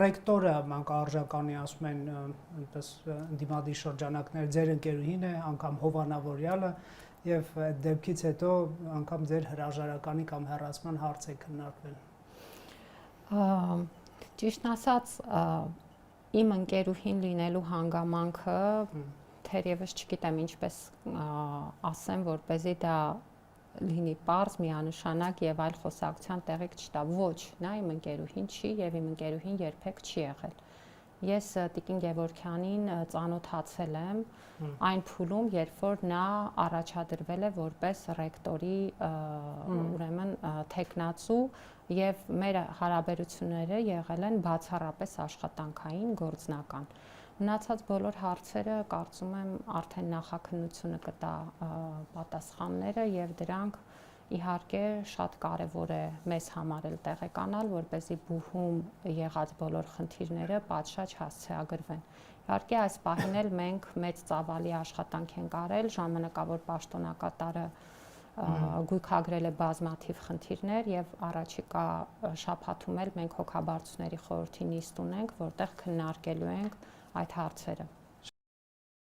ռեկտորը մանկարժականի ասում են այնպես դիմադի շրջանակներ ձեր ընկերուհին է, անգամ Հովանավորյալը եւ այդ դեպքից հետո անգամ ձեր հրաժարականի կամ հեռացման հարց է քննարկվել։ Ճիշտ ասած, իմ ընկերուհին լինելու հանգամանքը թերևս չգիտեմ ինչպես ասեմ, որպեսզի դա լինի պարզ, միանշանակ եւ այլ խոսակցության տեղիք չտա։ Ոչ, նա իմ ընկերուհին չի եւ իմ ընկերուհին երբեք չի եղել։ Ես Տիկին Գևորգյանին ծանոթացել եմ այն փուլում, երբ որ նա առաջադրվել է որպես ռեկտորի ուրեմն տեխնացու եւ մեր հարաբերությունները եղել են բացառապես աշխատանքային, գործնական։ Մնացած բոլոր հարցերը կարծում եմ արդեն նախաքննությունը կտա պատասխանները եւ դրանք իհարկե շատ կարեւոր է մեզ համար էլ տեղեկանալ, որպեսզի բուհում եղած բոլոր խնդիրները պատշաճ հասցեագրվեն։ Իհարկե այս պահին էլ մենք մեծ ծավալի աշխատանք ենք արել, ժամանակավոր պաշտոնակատարը գույքագրել է բազմաթիվ խնդիրներ եւ առաջիկա շաբաթում էլ մենք հոգաբարձուների խորհրդի նիստ ունենք, որտեղ քննարկելու ենք այդ հարցերը։